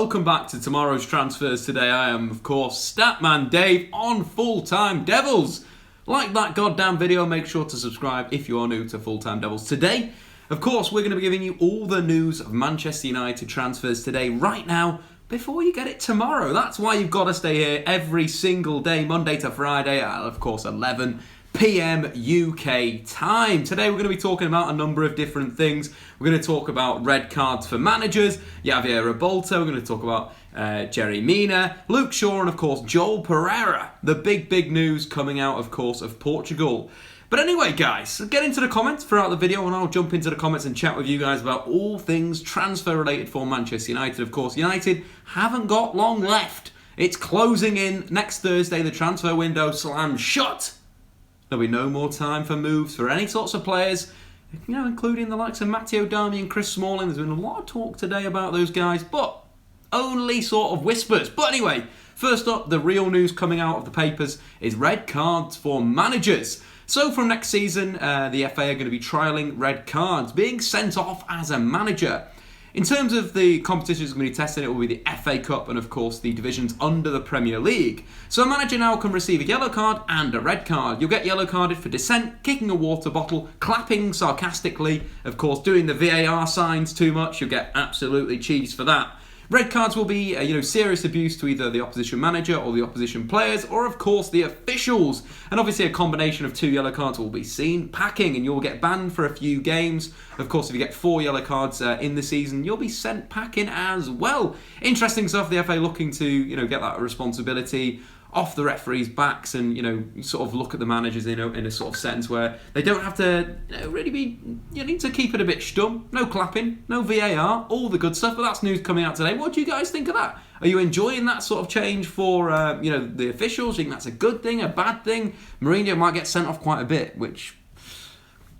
welcome back to tomorrow's transfers. Today I am, of course, Statman Dave on Full Time Devils. Like that goddamn video, make sure to subscribe if you are new to Full Time Devils. Today, of course, we're going to be giving you all the news of Manchester United transfers today, right now, before you get it tomorrow. That's why you've got to stay here every single day, Monday to Friday, at, of course, 11 PM UK time. Today we're going to be talking about a number of different things. We're going to talk about red cards for managers, Javier Rebolta, we're going to talk about Jerry Mina, Luke Shaw, and of course Joel Pereira. The big news coming out, of course, of Portugal. But anyway, guys, get into the comments throughout the video and I'll jump into the comments and chat with you guys about all things transfer related for Manchester United. Of course, United haven't got long left. It's closing in next Thursday. The transfer window slams shut. There'll be no more time for moves for any sorts of players, including the likes of Matteo Darmian and Chris Smalling. There's been a lot of talk today about those guys, but only sort of whispers. But anyway, first up, the real news coming out of the papers is red cards for managers. So from next season, the FA are going to be trialling red cards, being sent off as a manager. In terms of the competitions going to be tested, it will be the FA Cup and, of course, the divisions under the Premier League. So a manager now can receive a yellow card and a red card. You'll get yellow carded for dissent, kicking a water bottle, clapping sarcastically, of course, doing the VAR signs too much. You'll get absolutely cheesed for that. Red cards will be, serious abuse to either the opposition manager or the opposition players, or of course the officials. And obviously a combination of 2 yellow cards will be seen packing, and you'll get banned for a few games. Of course, if you get 4 yellow cards in the season, you'll be sent packing as well. Interesting stuff. The FA looking to, get that responsibility off the referees' backs and, sort of look at the managers in a sort of sense where they don't have to really be, you need to keep it a bit stum. No clapping, no VAR, all the good stuff. But that's news coming out today. What do you guys think of that? Are you enjoying that sort of change for, the officials? Do you think that's a good thing, a bad thing? Mourinho might get sent off quite a bit, which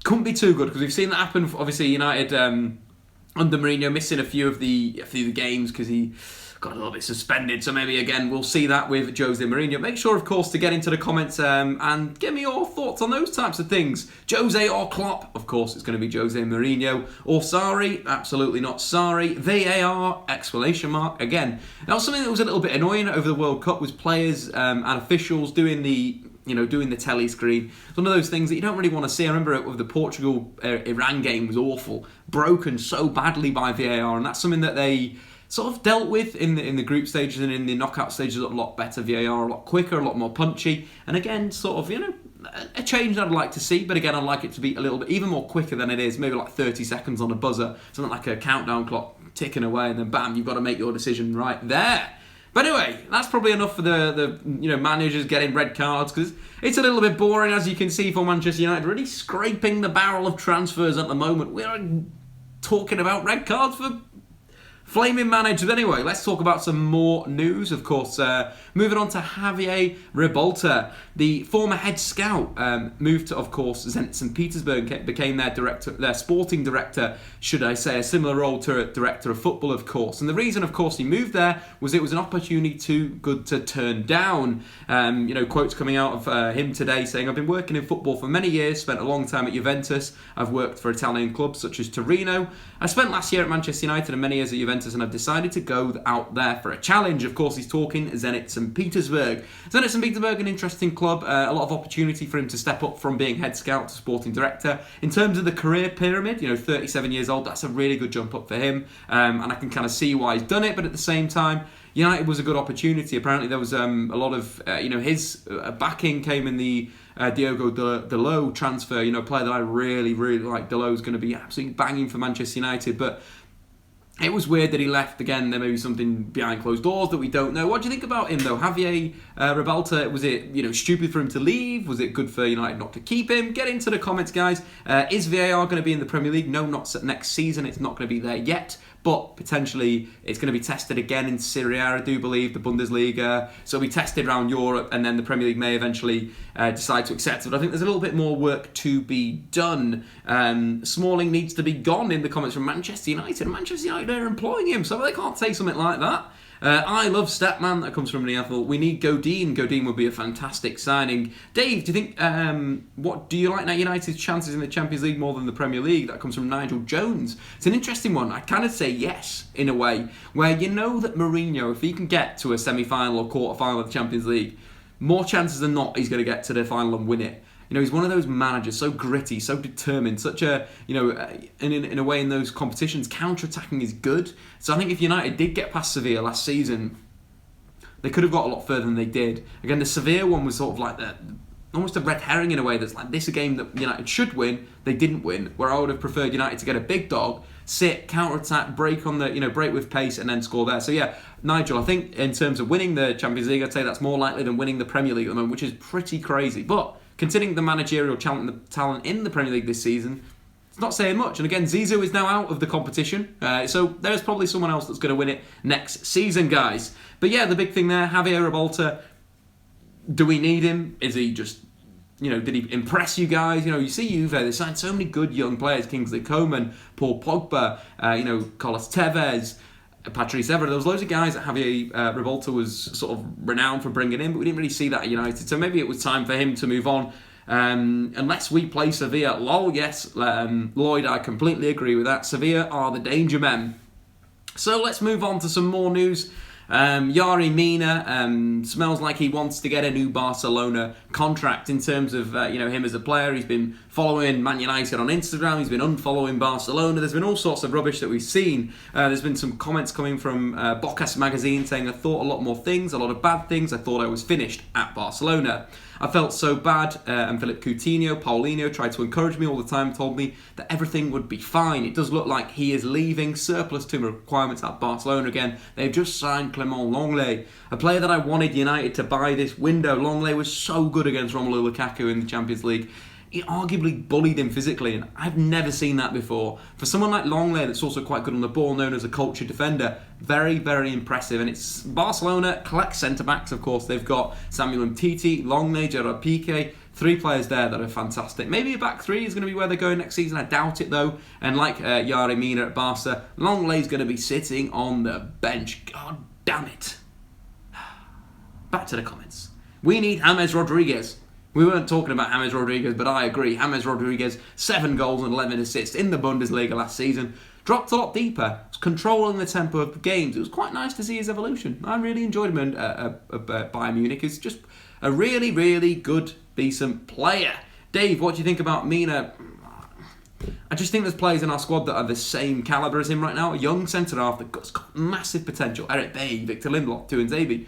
couldn't be too good because we've seen that happen. Obviously, United under Mourinho missing a few of the games because he got a little bit suspended, so maybe again we'll see that with Jose Mourinho. Make sure, of course, to get into the comments and give me your thoughts on those types of things. Jose or Klopp? Of course, it's going to be Jose Mourinho. Or Sarri? Absolutely not Sarri. VAR? Exclamation mark. Again, that was something that was a little bit annoying over the World Cup, was players and officials doing the telly screen. It's one of those things that you don't really want to see. I remember with the Portugal-Iran game was awful, broken so badly by VAR, and that's something that they sort of dealt with in the group stages, and in the knockout stages a lot better. VAR a lot quicker, a lot more punchy, and again sort of a change I'd like to see, but again I'd like it to be a little bit even more quicker than it is, maybe like 30 seconds on a buzzer, something like a countdown clock ticking away, and then bam, you've got to make your decision right there. But anyway, that's probably enough for the managers getting red cards, because it's a little bit boring, as you can see, for Manchester United, really scraping the barrel of transfers at the moment. We're talking about red cards for flaming managers. Anyway, let's talk about some more news. Of course, moving on to Javier Rebolta, the former head scout, moved to, of course, Zenit St. Petersburg, became their sporting director, should I say, a similar role to director of football, of course. And the reason, of course, he moved there was it was an opportunity too good to turn down. Quotes coming out of him today saying, "I've been working in football for many years, spent a long time at Juventus. I've worked for Italian clubs such as Torino. I spent last year at Manchester United and many years at Juventus, and I've decided to go out there for a challenge." Of course, he's talking Zenit St. Petersburg. Zenit St. Petersburg, an interesting club, a lot of opportunity for him to step up from being head scout to sporting director. In terms of the career pyramid, 37 years old, that's a really good jump up for him, and I can kind of see why he's done it, but at the same time, United was a good opportunity. Apparently there was a lot of, his backing came in the Diogo Dalot transfer, a player that I really, really like. Dalot's going to be absolutely banging for Manchester United, but it was weird that he left. Again, there may be something behind closed doors that we don't know. What do you think about him, though? Javier Rebolta, was it stupid for him to leave? Was it good for United not to keep him? Get into the comments, guys. Is VAR going to be in the Premier League? No, not next season. It's not going to be there yet. But potentially it's going to be tested again in Serie A, I do believe, the Bundesliga. So it'll be tested around Europe, and then the Premier League may eventually decide to accept it. But I think there's a little bit more work to be done. Smalling needs to be gone in the comments from Manchester United. Manchester United are employing him, so they can't say something like that. I love Statman. That comes from Neathel. We need Godin. Godin would be a fantastic signing. Dave, do you think, what do you like United's chances in the Champions League more than the Premier League? That comes from Nigel Jones. It's an interesting one. I kind of say yes, in a way, where you know that Mourinho, if he can get to a semi-final or quarter-final of the Champions League, more chances than not he's going to get to the final and win it. You know, he's one of those managers, so gritty, so determined, such a, you know, in a way in those competitions, counter-attacking is good. So I think if United did get past Sevilla last season, they could have got a lot further than they did. Again, the Sevilla one was sort of like almost a red herring in a way. That's like, this is a game that United should win, they didn't win, where I would have preferred United to get a big dog, sit, counter-attack, break on the, you know, break with pace and then score there. So yeah, Nigel, I think in terms of winning the Champions League, I'd say that's more likely than winning the Premier League at the moment, which is pretty crazy. But considering the managerial talent in the Premier League this season, it's not saying much. And again, Zizou is now out of the competition, so there's probably someone else that's going to win it next season, guys. But yeah, the big thing there, Javier Revolta, do we need him? Is he just, you know, did he impress you guys? You know, you see Juve, they signed so many good young players, Kingsley Coman, Paul Pogba, you know, Carlos Tevez, Patrice Evra. There was loads of guys that Javier Revolta was sort of renowned for bringing in, but we didn't really see that at United. So maybe it was time for him to move on. Unless we play Sevilla, lol, yes, Lloyd, I completely agree with that. Sevilla are the danger men. So let's move on to some more news. Yari Mina smells like he wants to get a new Barcelona contract in terms of you know, him as a player. He's been following Man United on Instagram. He's been unfollowing Barcelona. There's been all sorts of rubbish that we've seen. There's been some comments coming from Bocas magazine saying, I thought a lot more things, a lot of bad things. I thought I was finished at Barcelona. I felt so bad, and Philip Coutinho, Paulinho tried to encourage me all the time, told me that everything would be fine. It does look like he is leaving, surplus to requirements at Barcelona again. They've just signed Clement Lenglet, a player that I wanted United to buy this window. Lenglet was so good against Romelu Lukaku in the Champions League. He arguably bullied him physically, and I've never seen that before. For someone like Lenglet, that's also quite good on the ball, known as a culture defender, very, very impressive. And it's Barcelona collects centre-backs, of course. They've got Samuel Umtiti, Lenglet, Gerard Piqué, three players there that are fantastic. Maybe a back three is going to be where they're going next season. I doubt it, though. And like Yari Mina at Barca, Lenglet's going to be sitting on the bench. God damn it. Back to the comments. We need James Rodriguez. We weren't talking about James Rodriguez, but I agree. James Rodriguez, 7 goals and 11 assists in the Bundesliga last season. Dropped a lot deeper, controlling the tempo of the games. It was quite nice to see his evolution. I really enjoyed him at Bayern Munich. He's just a really, really good, decent player. Dave, what do you think about Mina? I just think there's players in our squad that are the same calibre as him right now. A young centre-half that's got massive potential. Eric Bailly, Victor Lindelof, Tuanzebe,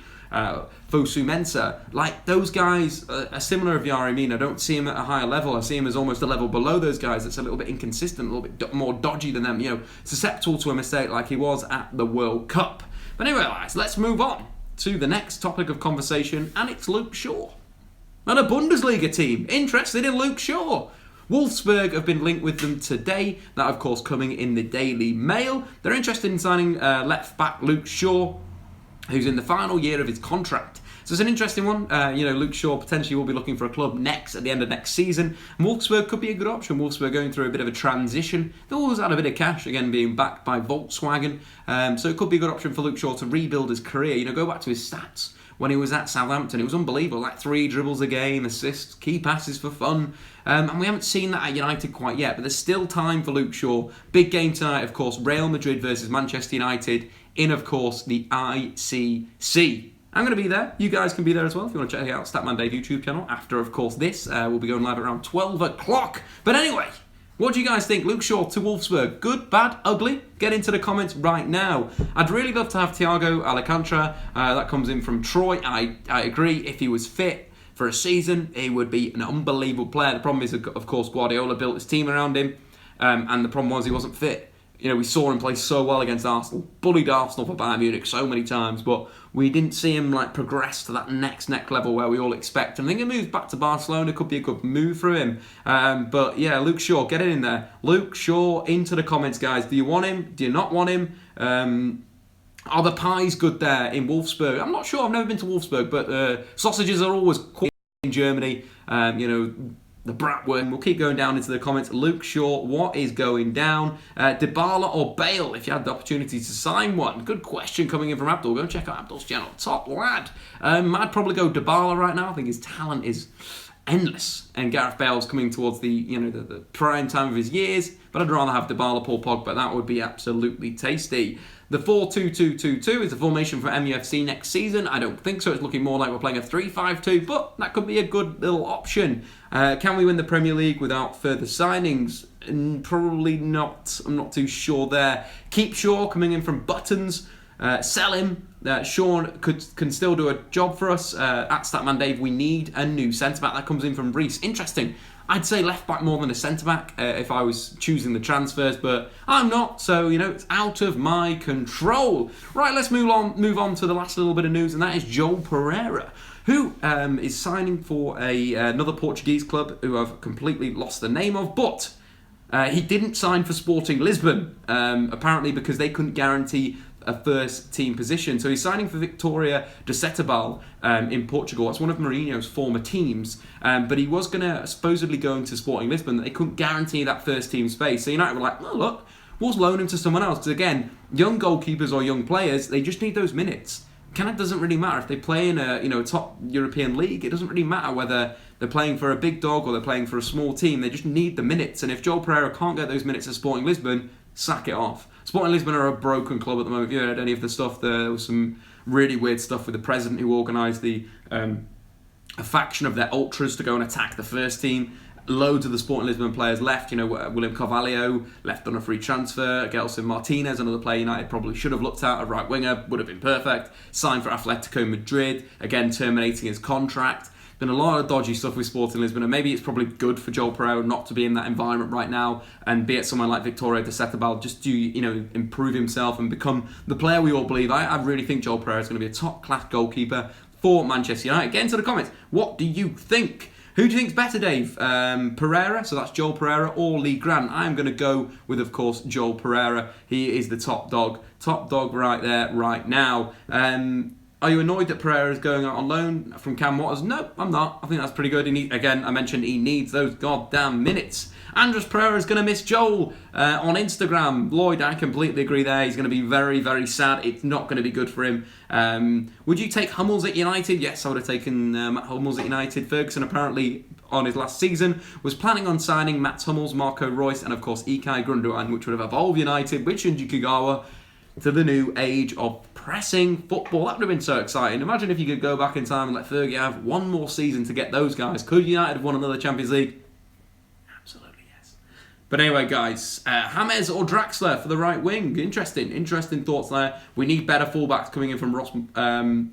Fosu Mensah. Like, those guys are similar of Yari Mina. I don't see him at a higher level. I see him as almost a level below those guys that's a little bit inconsistent, a little bit more dodgy than them, you know, susceptible to a mistake like he was at the World Cup. But anyway, guys, let's move on to the next topic of conversation, and it's Luke Shaw. And a Bundesliga team interested in Luke Shaw. Wolfsburg have been linked with them today. That, of course, coming in the Daily Mail. They're interested in signing left-back Luke Shaw, who's in the final year of his contract. So it's an interesting one. You know, Luke Shaw potentially will be looking for a club at the end of next season. And Wolfsburg could be a good option. Wolfsburg going through a bit of a transition. They've always had a bit of cash, again, being backed by Volkswagen. So it could be a good option for Luke Shaw to rebuild his career. You know, go back to his stats. When he was at Southampton, it was unbelievable. Like 3 dribbles a game, assists, key passes for fun. And we haven't seen that at United quite yet. But there's still time for Luke Shaw. Big game tonight, of course. Real Madrid versus Manchester United in, of course, the ICC. I'm going to be there. You guys can be there as well if you want to check out Statman Dave YouTube channel. After, of course, this. We'll be going live around 12 o'clock. But anyway, what do you guys think? Luke Shaw to Wolfsburg. Good, bad, ugly? Get into the comments right now. I'd really love to have Thiago Alcantara. That comes in from Troy. I agree. If he was fit for a season, he would be an unbelievable player. The problem is, of course, Guardiola built his team around him. And the problem was he wasn't fit. You know, we saw him play so well against Arsenal, bullied Arsenal for Bayern Munich so many times, but we didn't see him like progress to that next level where we all expect. And I think he moves back to Barcelona could be a good move for him. But yeah, Luke Shaw, get it in there. Luke Shaw, into the comments, guys. Do you want him? Do you not want him? Are the pies good there in Wolfsburg? I'm not sure. I've never been to Wolfsburg, but sausages are always quick in Germany. You know, the Bratworth. We'll keep going down into the comments. Luke Shaw, what is going down? Dybala or Bale, if you had the opportunity to sign one? Good question coming in from Abdul. Go and check out Abdul's channel. Top lad. I'd probably go Dybala right now. I think his talent is endless. And Gareth Bale's coming towards the prime time of his years. But I'd rather have Dybala, Paul Pogba. That would be absolutely tasty. The 4-2-2-2-2 is the formation for MUFC next season. I don't think so. It's looking more like we're playing a 3-5-2, but that could be a good little option. Can we win the Premier League without further signings? Probably not. I'm not too sure there. Keep Shaw coming in from Buttons. Sell him. Sean can still do a job for us. At Statman Dave, we need a new centre-back. That comes in from Reese. Interesting. I'd say left-back more than a centre-back if I was choosing the transfers, but I'm not, so, it's out of my control. Right, let's move on to the last little bit of news, and that is Joel Pereira, who is signing for another Portuguese club who I've completely lost the name of, but he didn't sign for Sporting Lisbon, apparently because they couldn't guarantee a first team position. So he's signing for Vitoria Setubal in Portugal. It's one of Mourinho's former teams. But he was going to supposedly go into Sporting Lisbon. They couldn't guarantee that first team space. So United were like, oh, look, we'll loan him to someone else. Because again, young goalkeepers or young players, they just need those minutes. It doesn't really matter if they play in a top European league. It doesn't really matter whether they're playing for a big dog or they're playing for a small team. They just need the minutes. And if Joel Pereira can't get those minutes at Sporting Lisbon, sack it off. Sporting Lisbon are a broken club at the moment. If you heard any of the stuff, there was some really weird stuff with the president who organised a faction of their ultras to go and attack the first team. Loads of the Sporting Lisbon players left. William Carvalho left on a free transfer. Gelson Martinez, another player United probably should have looked at, a right winger, would have been perfect. Signed for Atletico Madrid, again terminating his contract. Been a lot of dodgy stuff with Sporting Lisbon, and maybe it's probably good for Joel Pereira not to be in that environment right now and be at somewhere like Vitoria Setubal, just to improve himself and become the player we all believe. I really think Joel Pereira is going to be a top class goalkeeper for Manchester United. Get into the comments. What do you think? Who do you think's better, Dave? Pereira, so that's Joel Pereira, or Lee Grant? I'm going to go with, of course, Joel Pereira. He is the top dog right there, right now. Are you annoyed that Pereira is going out on loan from Cam Waters? No, I'm not. I think that's pretty good. I mentioned he needs those goddamn minutes. Andres Pereira is going to miss Joel on Instagram. Lloyd, I completely agree there. He's going to be very, very sad. It's not going to be good for him. Would you take Hummels at United? Yes, I would have taken Matt Hummels at United. Ferguson apparently on his last season was planning on signing Matt Hummels, Marco Reus, and of course Ilkay Gundogan, which would have evolved United with Shinji Kagawa to the new age of pressing football. That would have been so exciting. Imagine if you could go back in time and let Fergie have one more season to get those guys. Could United have won another Champions League? Absolutely yes. But anyway, guys, James or Draxler for the right wing. Interesting thoughts there. We need better fullbacks coming in from Ross. Kind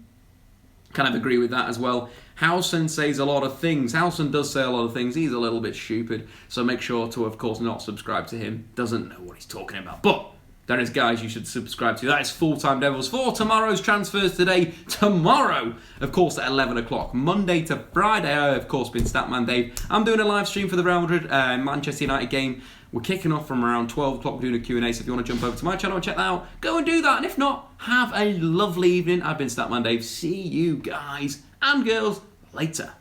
of agree with that as well. Howson says a lot of things. Howson does say a lot of things. He's a little bit stupid. So make sure to, of course, not subscribe to him. Doesn't know what he's talking about. But there is guys you should subscribe to. That is Full Time Devils for tomorrow's transfers today. Tomorrow, of course, at 11 o'clock. Monday to Friday, I have, of course, been Statman Dave. I'm doing a live stream for the Real Madrid Manchester United game. We're kicking off from around 12 o'clock. We're doing a Q&A, so if you want to jump over to my channel and check that out, go and do that. And if not, have a lovely evening. I've been Statman Dave. See you guys and girls later.